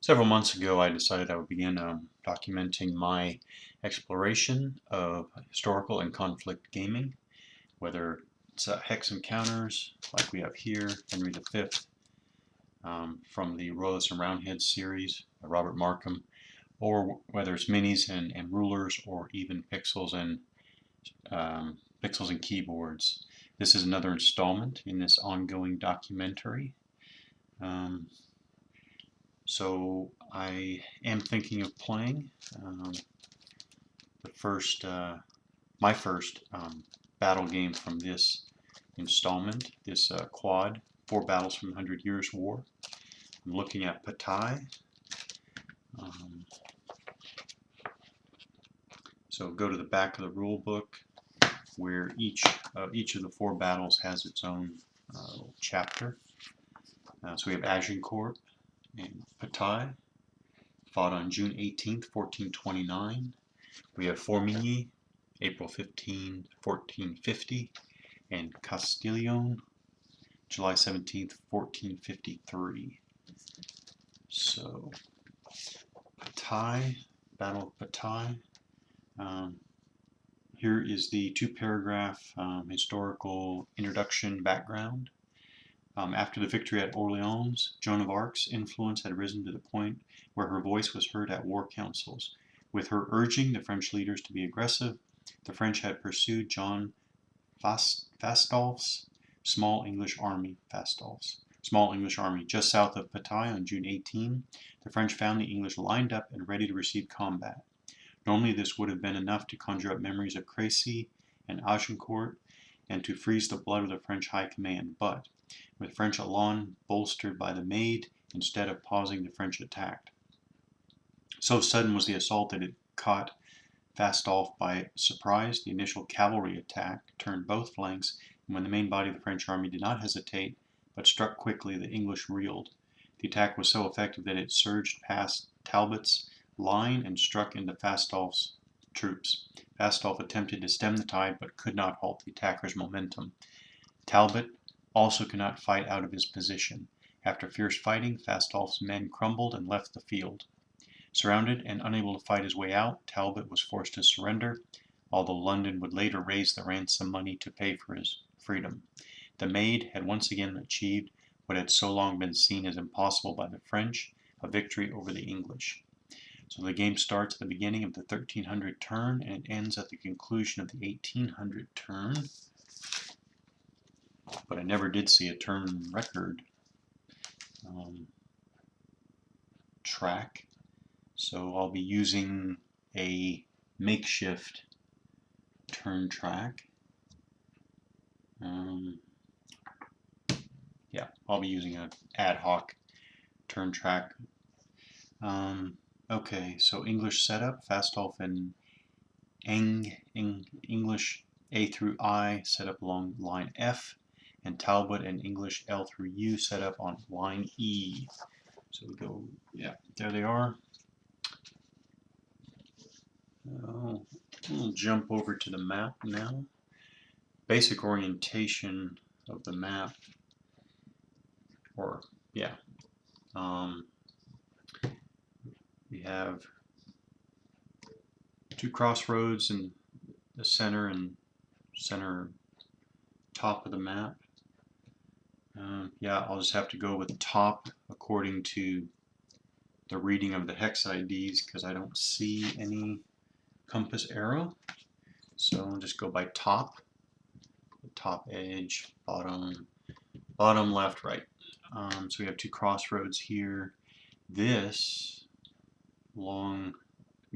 Several months ago, I decided I would begin documenting my exploration of historical and conflict gaming, whether it's hex encounters like we have here, Henry V, from the Royalists and Roundheads series by Robert Markham, or whether it's minis and rulers, or even pixels and keyboards. This is another installment in this ongoing documentary. So I am thinking of playing my first battle game from this installment, this quad, 4 Battles from the 100 Years' War. I'm looking at Pattaya. So go to the back of the rule book, where each of the 4 battles has its own chapter. So we have Agincourt and Pattaya, fought on June 18th, 1429. We have Formigny, April 15, 1450, and Castillon, July 17th, 1453. So, Pattaya, Battle of Pattaya. Here is the 2-paragraph historical introduction background. After the victory at Orleans, Joan of Arc's influence had risen to the point where her voice was heard at war councils. With her urging the French leaders to be aggressive, the French had pursued John Fastolf's small English army just south of Pattaya on June 18. The French found the English lined up and ready to receive combat. Normally this would have been enough to conjure up memories of Crécy and Agincourt and to freeze the blood of the French high command, but with French elan bolstered by the Maid, instead of pausing, the French attacked. So sudden was the assault that it caught Fastolf by surprise. The initial cavalry attack turned both flanks, and when the main body of the French army did not hesitate, but struck quickly, the English reeled. The attack was so effective that it surged past Talbot's line and struck into Fastolf's troops. Fastolf attempted to stem the tide, but could not halt the attackers' momentum. Talbot also could not fight out of his position. After fierce fighting, Fastolf's men crumbled and left the field. Surrounded and unable to fight his way out, Talbot was forced to surrender, although London would later raise the ransom money to pay for his freedom. The Maid had once again achieved what had so long been seen as impossible by the French, a victory over the English. So the game starts at the beginning of the 1300 turn and it ends at the conclusion of the 1800 turn. But I never did see a turn record track. So I'll be using a makeshift turn track. Yeah, I'll be using an ad hoc turn track. Okay, so English setup, Fastolf and English A through I set up along line F, and Talbot and English L through U set up on line E. So we go, yeah, there they are. We'll jump over to the map now. Basic orientation of the map, we have 2 crossroads in the center and center top of the map. Yeah, I'll just have to go with top according to the reading of the hex IDs because I don't see any compass arrow. So I'll just go by top, top edge, bottom, left, right. So we have 2 crossroads here. This long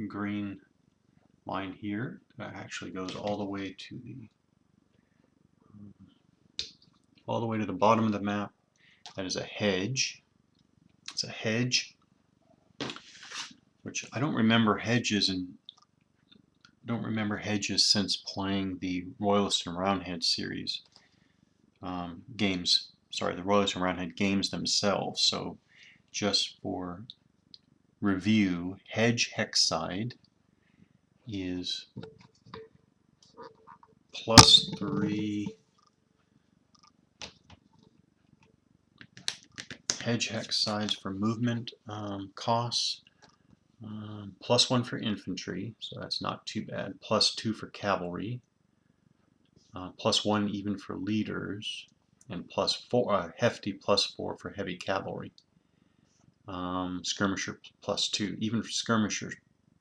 green line here actually goes all the way to the bottom of the map. That is a hedge. It's a hedge, which I don't remember hedges since playing the Royalist and Roundhead series games. Sorry, the Royalist and Roundhead games themselves. So just for review, hedge hex side is +3 Hedge hex size for movement costs. +1 for infantry, so that's not too bad. +2 for cavalry. +1 even for leaders, and +4, hefty +4 for heavy cavalry. Skirmisher +2, even for skirmishers.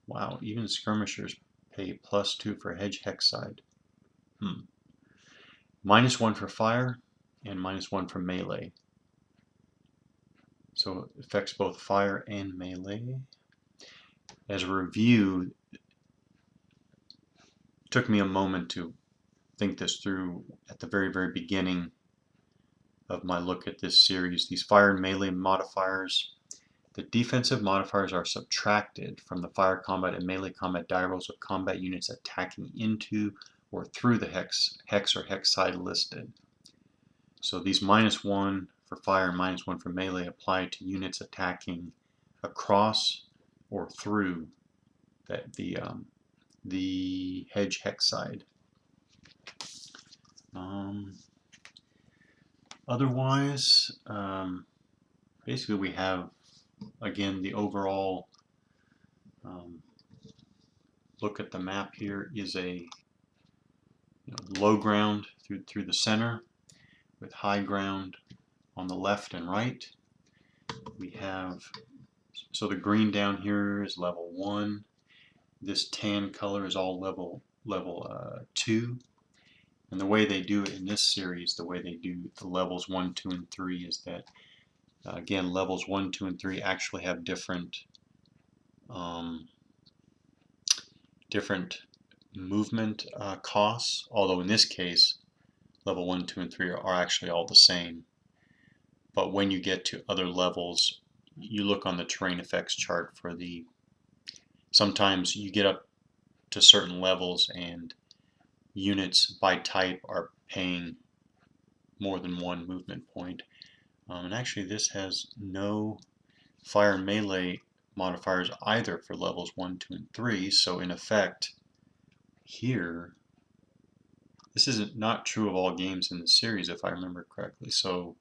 Wow, even skirmishers pay +2 for hedge hex side. -1 for fire, and -1 for melee. So it affects both fire and melee. As a review, it took me a moment to think this through at the very beginning of my look at this series. These fire and melee modifiers, the defensive modifiers are subtracted from the fire combat and melee combat die rolls of combat units attacking into or through the hex or hex side listed. So these -1 for fire and -1 for melee apply to units attacking across or through the hedge hex side. Otherwise, basically we have, again, the overall look at the map here is a low ground through the center with high ground on the left and right. We have, so the green down here is level 1. This tan color is all level 2. And the way they do it in this series, the way they do the levels 1, 2, and 3 is that, again, levels 1, 2, and 3 actually have different movement costs, although in this case, level 1, 2, and 3 are actually all the same. But when you get to other levels, you look on the terrain effects chart for sometimes you get up to certain levels and units by type are paying more than 1 movement point. And actually this has no fire and melee modifiers either for levels 1, 2, and 3, so in effect here, this is not true of all games in the series if I remember correctly, so,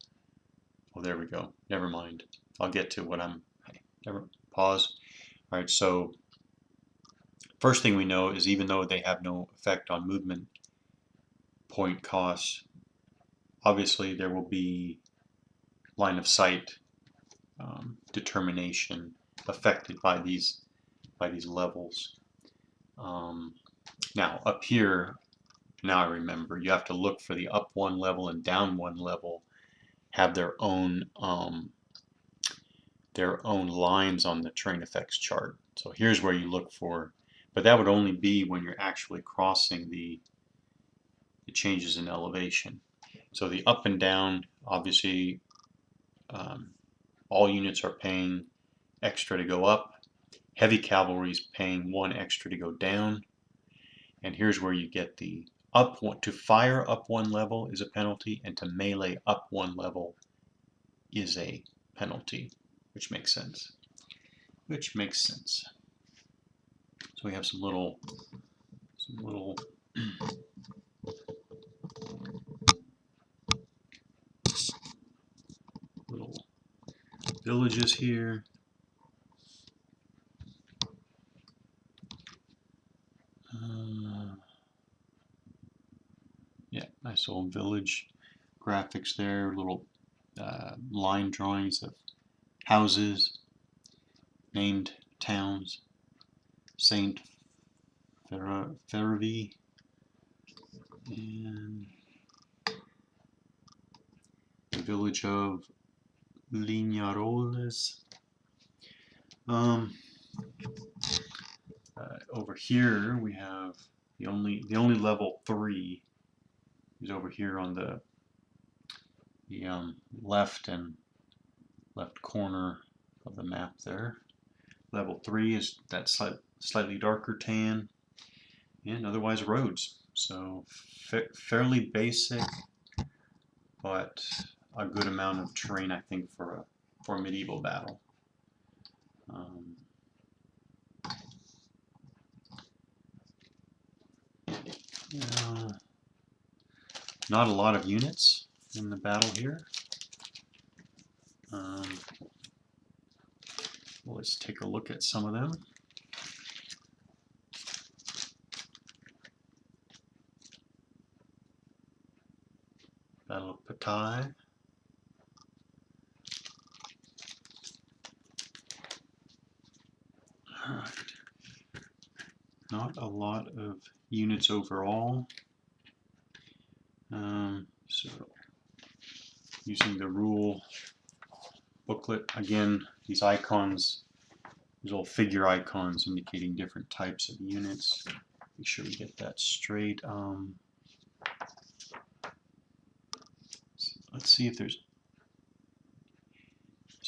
well, there we go, never mind. I'll get to what pause. Alright, so first thing we know is even though they have no effect on movement point costs, obviously there will be line of sight determination affected by these levels. Now up here, now I remember, you have to look for the up 1 level and down 1 level have their own lines on the terrain effects chart. So here's where you look for, but that would only be when you're actually crossing the changes in elevation. So the up and down, obviously all units are paying extra to go up. Heavy cavalry is paying 1 extra to go down. And here's where you get the up one, to fire up 1 level is a penalty, and to melee up 1 level is a penalty, which makes sense. So we have some little villages here. Yeah, nice old village graphics there, little line drawings of houses, named towns, Saint Ferivi, and the village of Lignaroles. Over here we have the only level 3 is over here on the left corner of the map there. Level 3 is that slightly darker tan, and otherwise roads. So fairly basic, but a good amount of terrain, I think, for a medieval battle. Not a lot of units in the battle here. Let's take a look at some of them. Battle of Patai. Alright. Not a lot of units overall. So using the rule booklet, again, these icons, these little figure icons indicating different types of units. Make sure we get that straight. Let's see if is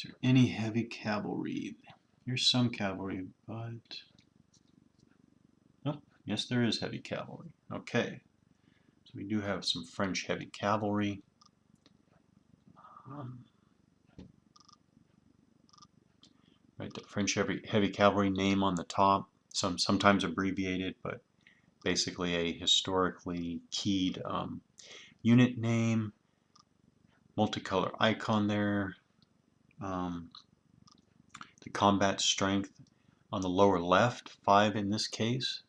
there any heavy cavalry. Here's some cavalry, but oh, yes, there is heavy cavalry. Okay, so we do have some French heavy cavalry. Right, the French heavy cavalry name on the top, sometimes abbreviated, but basically a historically keyed unit name, multicolor icon there. The combat strength on the lower left, 5 in this case,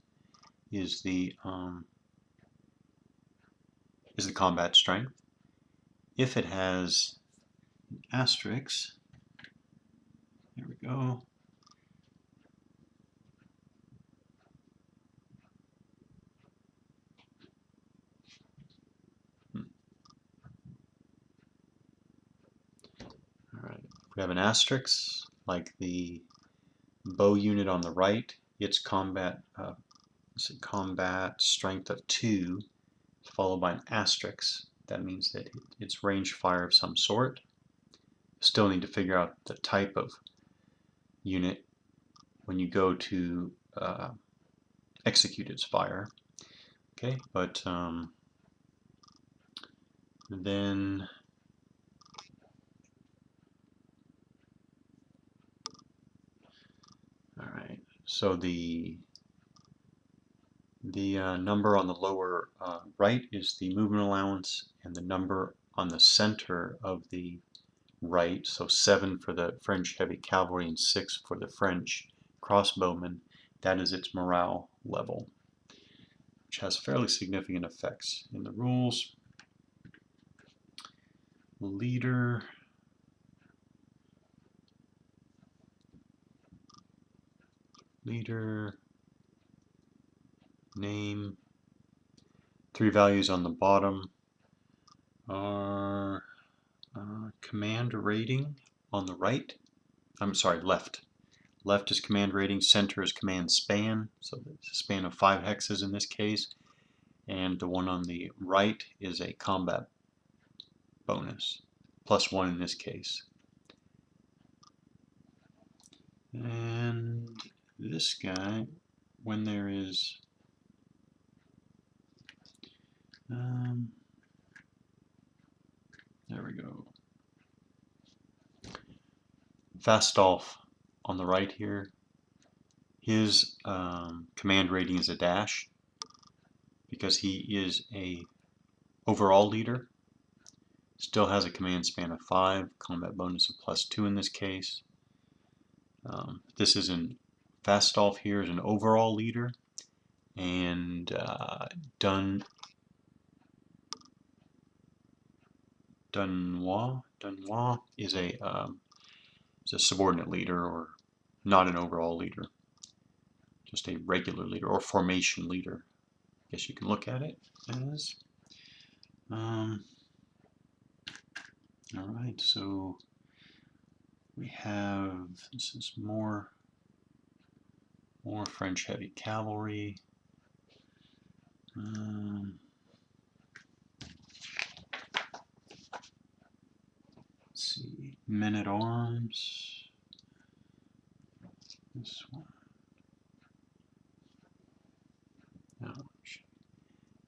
is the combat strength. If it has an asterisk, there we go. Alright, if we have an asterisk, like the bow unit on the right, its combat strength of 2, followed by an asterisk. That means that it's range fire of some sort. Still need to figure out the type of unit when you go to execute its fire. Okay, but then alright, so the number on the lower right is the movement allowance, and the number on the center of the right, so 7 for the French heavy cavalry and 6 for the French crossbowmen, that is its morale level, which has fairly significant effects. In the rules, leader, name, 3 values on the bottom are command rating on the right. I'm sorry, left. Left is command rating, center is command span, so it's a span of 5 hexes in this case, and the one on the right is a combat bonus, +1 in this case. And this guy, when there is there we go. Fastolf on the right here, his command rating is a dash because he is a overall leader. Still has a command span of 5, combat bonus of +2 in this case. This is an Fastolf here is an overall leader, and Dunois is a subordinate leader, or not an overall leader, just a regular leader or formation leader. I guess you can look at it as. Alright, so we have, this is more French heavy cavalry. Let's see, men at arms. This one. Ouch.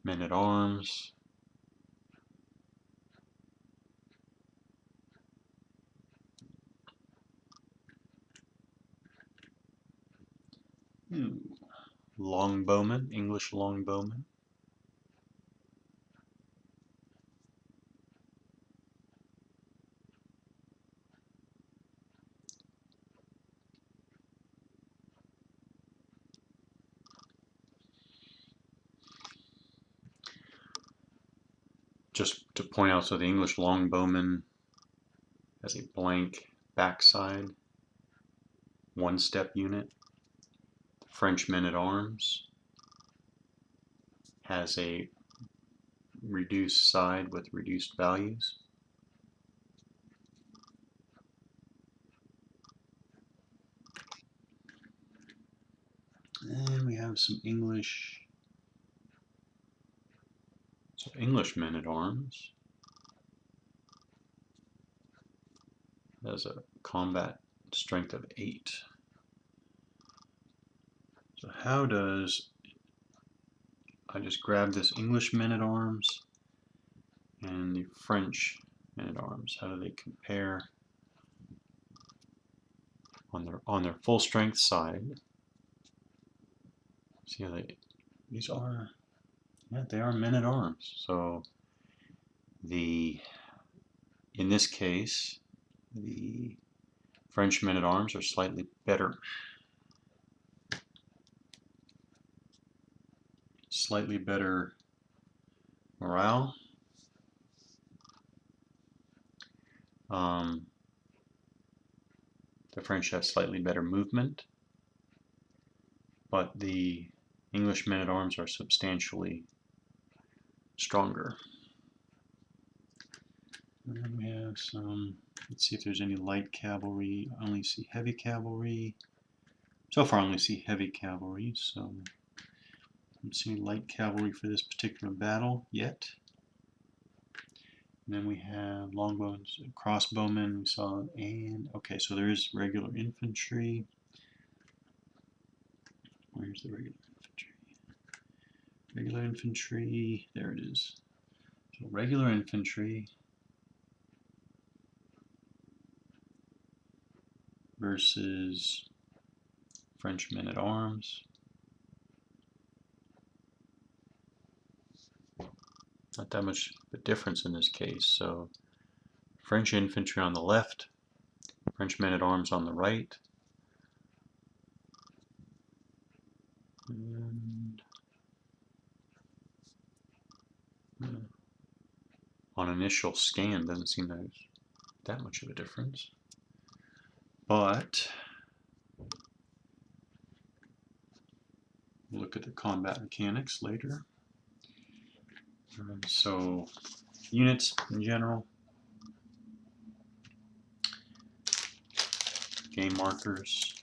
Men at arms. Longbowmen, English longbowmen. just to point out, so the English longbowman has a blank backside, one-step unit. The French men-at-arms has a reduced side with reduced values. And we have some English men-at-arms has a combat strength of 8. So how does, I just grab this English men-at-arms and the French men-at-arms, how do they compare on their full strength side? See how these are, yeah, they are men-at-arms. So in this case, the French men-at-arms are slightly better. Slightly better morale. The French have slightly better movement, but the English men-at-arms are substantially stronger. And then we have some, let's see if there's any light cavalry. I only see heavy cavalry. So far I only see heavy cavalry, so I don't see any light cavalry for this particular battle yet. And then we have longbows, crossbowmen, we saw, and okay, so there is regular infantry. Where's the regular infantry? Regular infantry, there it is. So regular infantry versus French men-at-arms. Not that much of a difference in this case. So French infantry on the left, French men-at-arms on the right. And on initial scan, doesn't seem there's that much of a difference. But we'll look at the combat mechanics later. So units in general, game markers,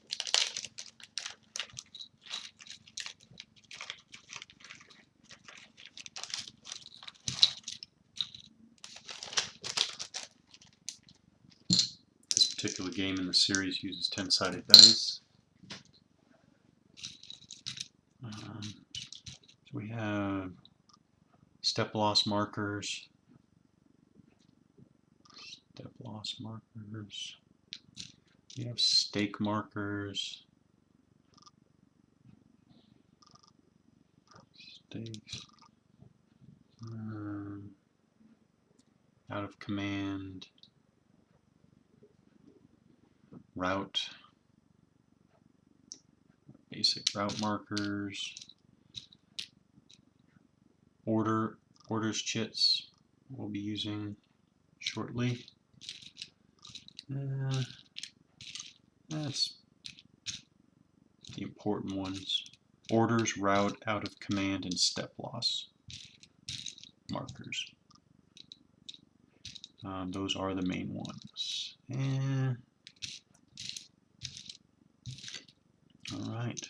this particular game in the series uses 10-sided dice. So we have step loss markers, we have stake markers, stakes, out of command, route, basic route markers, orders chits we'll be using shortly. That's the important ones. Orders, route, out of command, and step loss markers. Those are the main ones. And all right.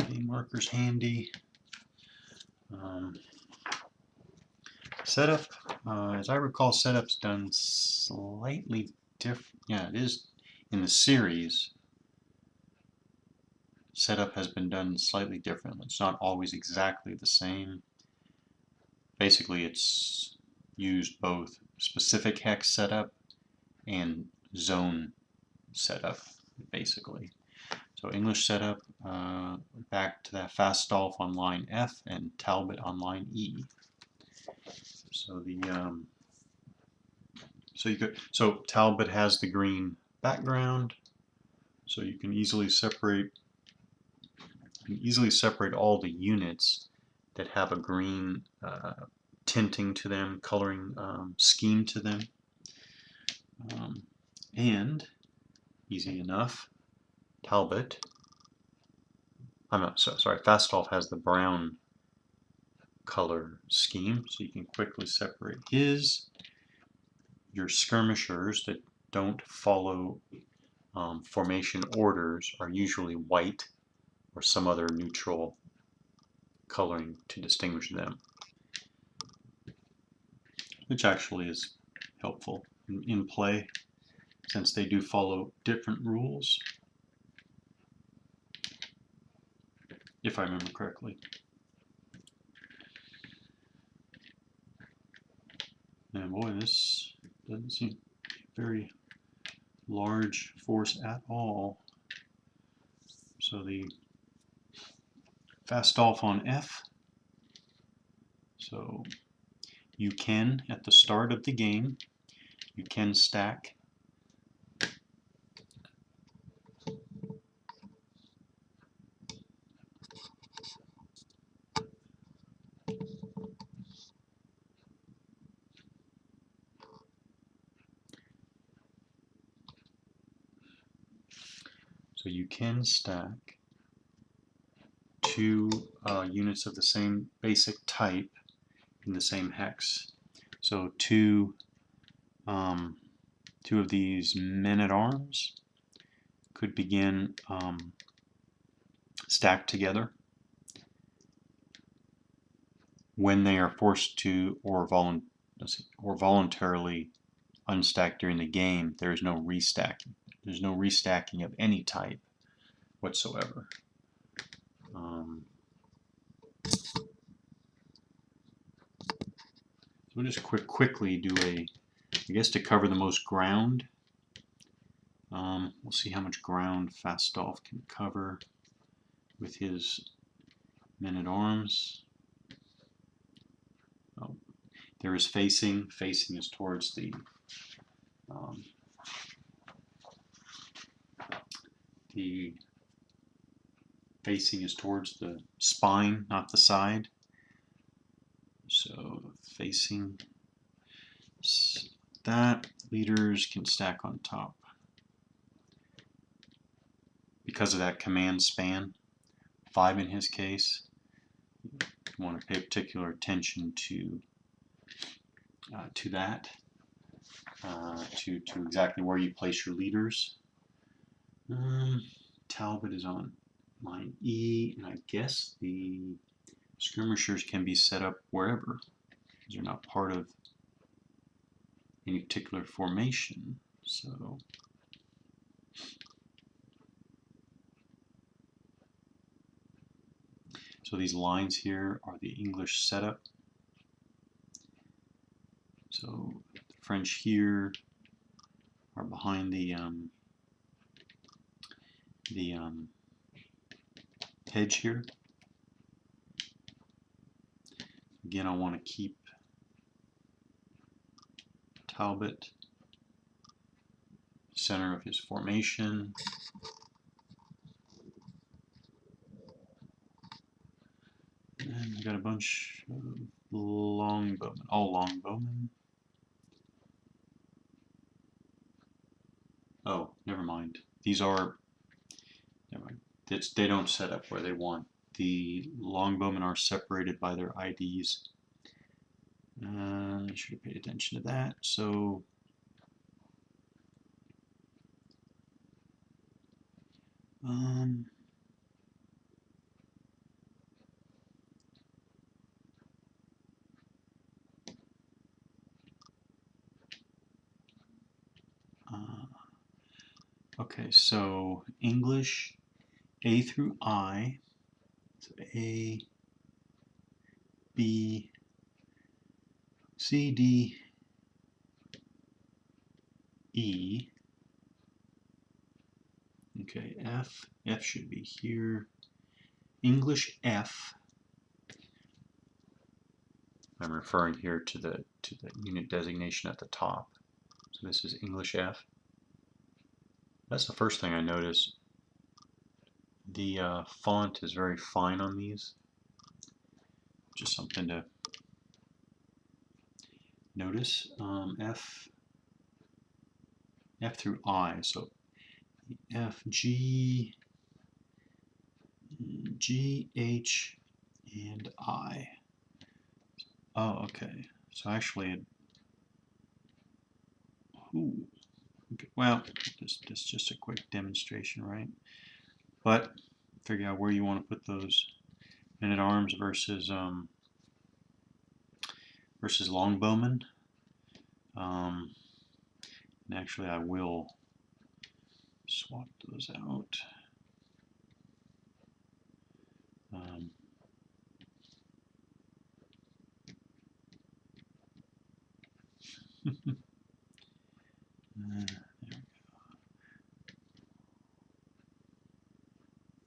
Game markers handy. Setup, as I recall, setup's done slightly different. Yeah, it is in the series. Setup has been done slightly differently. It's not always exactly the same. Basically, it's used both specific hex setup and zone setup, basically. So English setup, back to that Fastolf on line F and Talbot on line E. So so Talbot has the green background, so you can easily separate You can easily separate all the units that have a green tinting to them, coloring scheme to them. And easy enough, Talbot, I'm not sorry, Fastolf has the brown color scheme, so you can quickly separate his. Your skirmishers that don't follow formation orders are usually white or some other neutral coloring to distinguish them, which actually is helpful in play since they do follow different rules, if I remember correctly. And boy, this doesn't seem a very large force at all. So the Fastolf on F. So you can, at the start of the game, you can stack two units of the same basic type in the same hex. So two of these men-at-arms could begin stacked together when they are forced to or voluntarily unstack during the game. There is no restacking. There's no restacking of any type whatsoever. We'll just quickly do I guess to cover the most ground. We'll see how much ground Fastolf can cover with his men-at-arms. Oh, there is facing. Facing is towards the facing is towards the spine, not the side. So facing that, leaders can stack on top. Because of that command span, 5 in his case, you want to pay particular attention to that, to exactly where you place your leaders. Talbot is on line E, and I guess the skirmishers can be set up wherever, because they're not part of any particular formation. So these lines here are the English setup. So the French here are behind the hedge here. Again, I want to keep Talbot center of his formation. And we got a bunch of longbowmen, all longbowmen. Oh, never mind. These are, never mind. They don't set up where they want. The longbowmen are separated by their IDs. I should have paid attention to that. So okay, so English A through I, so A, B, C, D, E. Okay, F should be here. English F. I'm referring here to the unit designation at the top. So this is English F. That's the first thing I noticed. The font is very fine on these. Just something to notice. F through I, so F, G, G, H, and I. Oh, okay. So actually, okay. Well, this is just a quick demonstration, right? But figure out where you want to put those men-at-arms versus longbowmen. And actually, I will swap those out.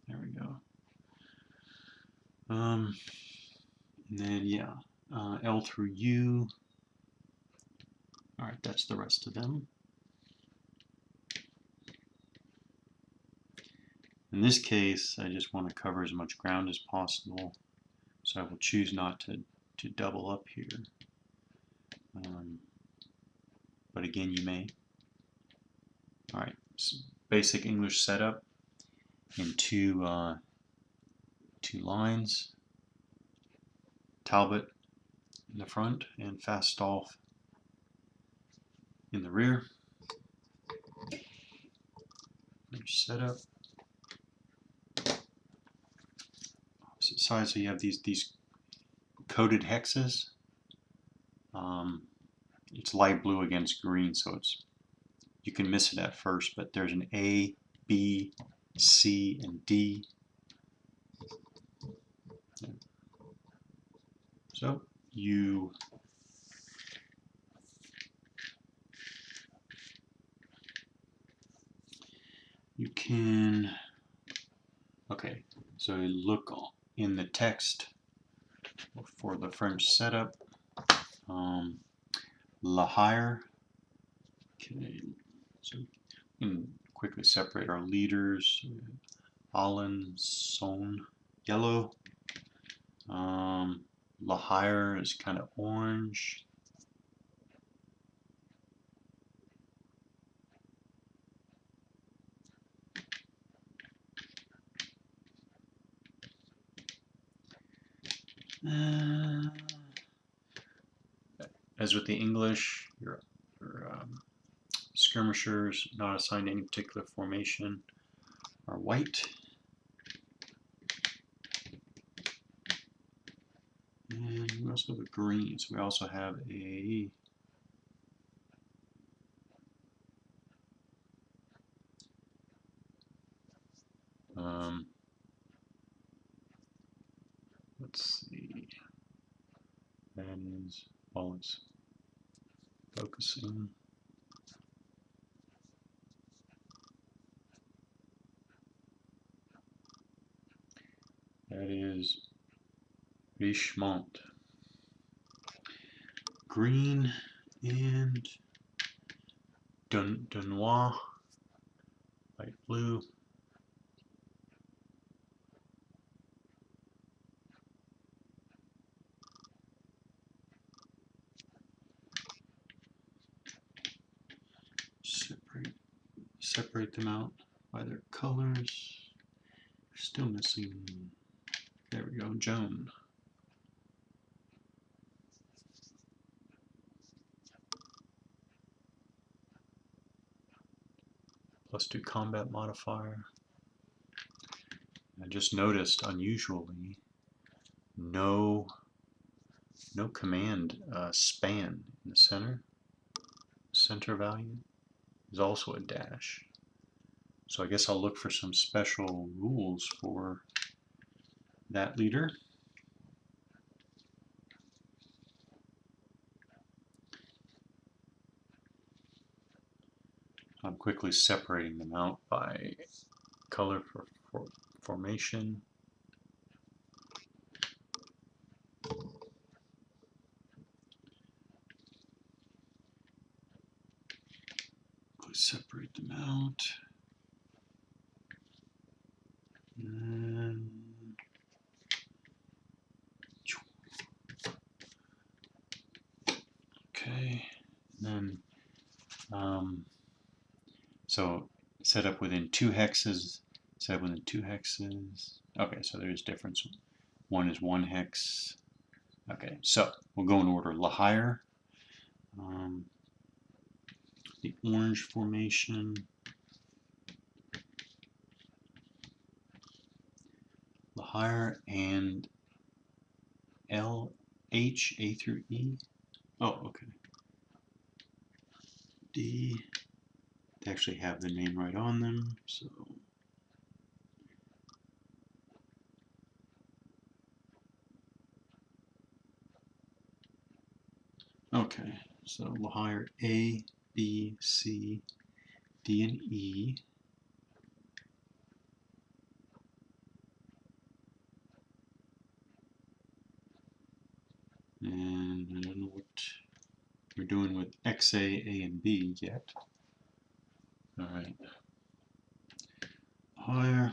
There we go. And then yeah, L through U. All right, that's the rest of them. In this case, I just want to cover as much ground as possible, so I will choose not to double up here. But again, you may. All right, so basic English setup in two lines. Talbot in the front and Fastolf in the rear. English setup. Opposite side, so you have these coded hexes. It's light blue against green, so you can miss it at first, but there's an A, B, C, and D. So you can, okay, so look in the text for the French setup. La Hire. Okay, so we can quickly separate our leaders. Alençon, yellow. La Hire is kind of orange. As with the English, your skirmishers not assigned to any particular formation are white. And we also have a green, so we also have a let's see, that is all it's focusing. That is Richemont. Green and Dunois, light blue. Separate them out by their colors. Still missing, there we go, Joan. +2 combat modifier. I just noticed, unusually, no command span in the center. Center value is also a dash. So I guess I'll look for some special rules for that leader. I'm quickly separating them out by color for formation. Separate them out. And then, so set up within 2 hexes, set up within 2 hexes. Okay, so there's difference. One is 1 hex. Okay, so we'll go in order. Lahire, the orange formation, Lahire, and L, H, A through E. Oh, okay. D. They actually have the name right on them, so. Okay, so Lahire A, B, C, D, and E. And I don't know what we're doing with XA, A, and B yet. Alright. Higher.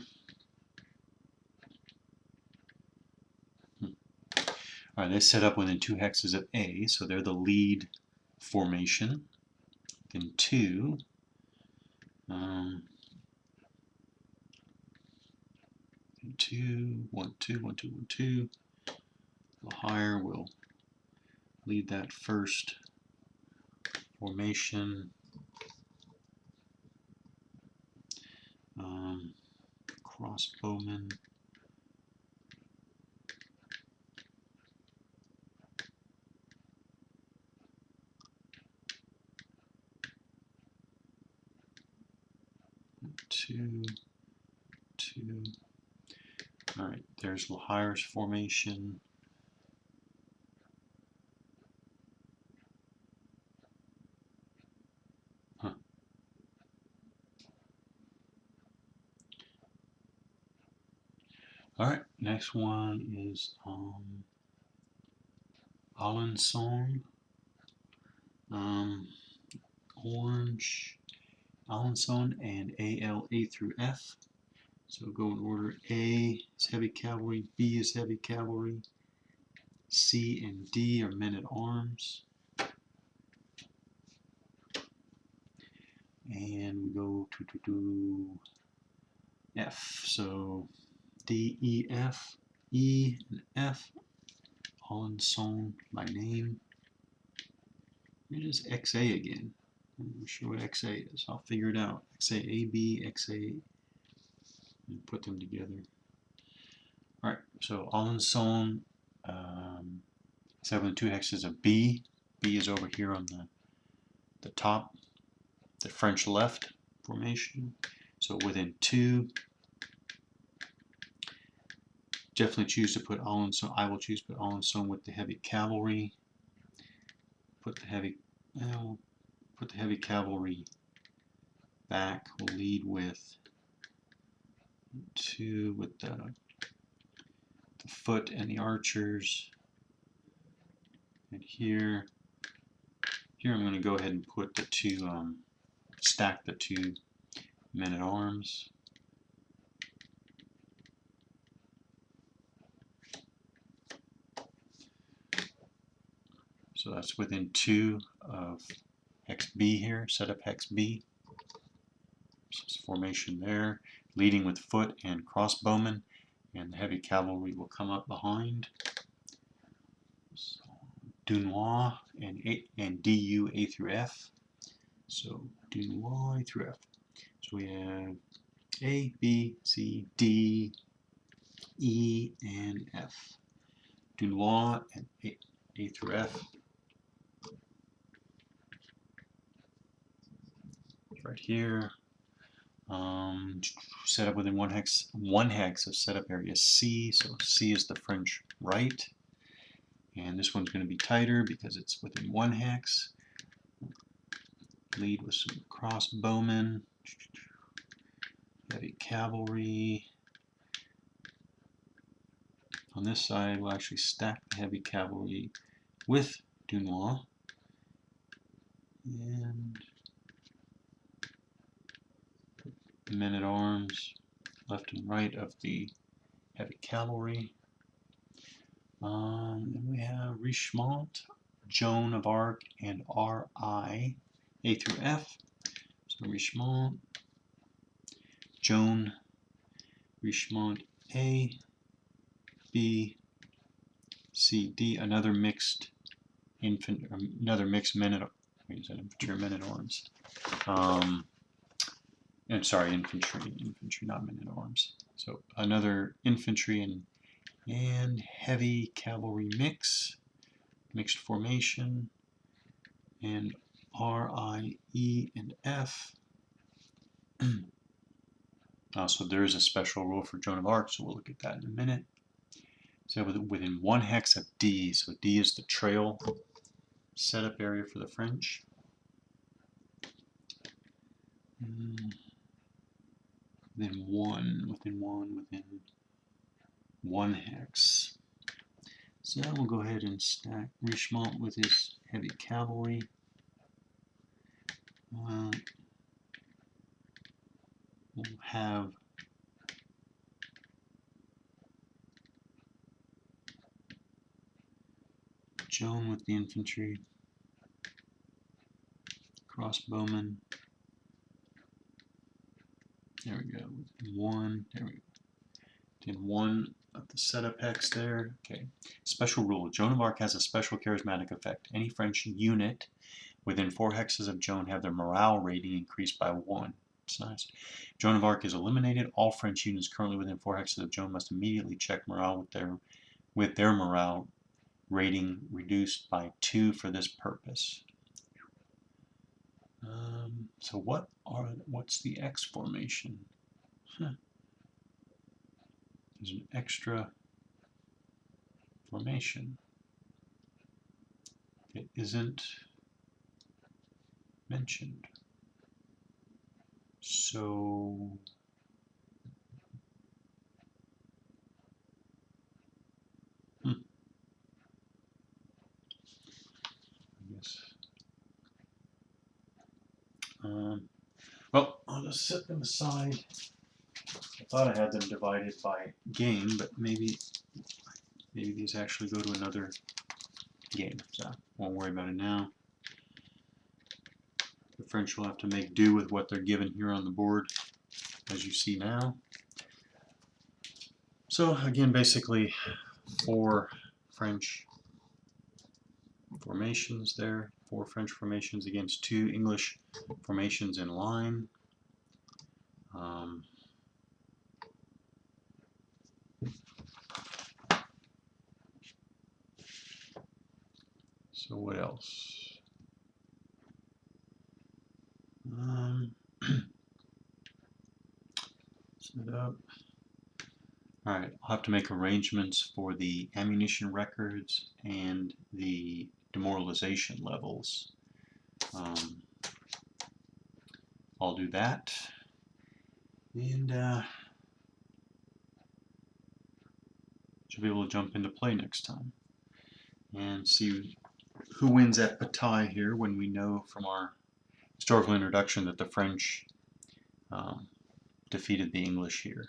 Alright, they set up within 2 hexes of A, so they're the lead formation. Then 2. 2, 1, 2, 1, 2, 1, 2. Lahire will lead that first formation. Crossbowman. Two. Alright, there's Lahire's formation. Huh. Alright, next one is Alençon. Orange, Alençon, and AL, A through F. So go in order. A is heavy cavalry, B is heavy cavalry, C and D are men at arms. And we go to F. So D, E, F, E, and F, Alençon by name. It is XA again. I'm not sure what XA is. I'll figure it out. XA, AB, XA, and put them together. Alright, so Alençon, 7 2 hexes of B. B is over here on the top, the French left formation. So within 2, definitely choose to put Alençon. I will choose to put Alençon with the heavy cavalry. Put the heavy cavalry back. We'll lead with 2 with the foot and the archers. And here I'm going to go ahead and put the 2, stack the 2 men at arms. So that's within 2 of hex B here. Set up hex B. This formation there, leading with foot and crossbowmen, and the heavy cavalry will come up behind. So, Dunois and DU, A through F. So Dunois, A through F. So we have A, B, C, D, E, and F. Dunois and A through F. Right here. Set up within 1 hex of setup area C. So C is the French right. And this one's going to be tighter because it's within 1 hex. Lead with some crossbowmen, heavy cavalry. On this side, we'll actually stack the heavy cavalry with Dunois. And men at arms left and right of the heavy cavalry. And we have Richemont, Joan of Arc, and R.I. A through F. So Richemont, Joan, Richemont A, B, C, D. Another mixed men at infantry or men at arms. And sorry, infantry, not men at arms. So another infantry and heavy cavalry mixed formation, and R, I, E, and F. So there is a special rule for Joan of Arc, so we'll look at that in a minute. So within 1 hex of D, so D is the trail setup area for the French. Within one hex. So we'll go ahead and stack Richemont with his heavy cavalry. We'll have Joan with the infantry, crossbowmen. There we go. One. There we go. Did one of the setup hex there. Okay. Special rule. Joan of Arc has a special charismatic effect. Any French unit within 4 hexes of Joan have their morale rating increased by 1. It's nice. Joan of Arc is eliminated. All French units currently within 4 hexes of Joan must immediately check morale with their morale rating reduced by 2 for this purpose. So what's the X formation? There's an extra formation. It isn't mentioned. So I guess. Well, I'll just set them aside. I thought I had them divided by game, but maybe these actually go to another game, so won't worry about it now. The French will have to make do with what they're given here on the board, as you see now. So again, basically 4 French formations there, 4 French formations against 2 English formations in line. So what else? Set up. Alright, I'll have to make arrangements for the ammunition records and the demoralization levels. I'll do that. And should be able to jump into play next time and see who wins at Bataille here, when we know from our historical introduction that the French defeated the English here.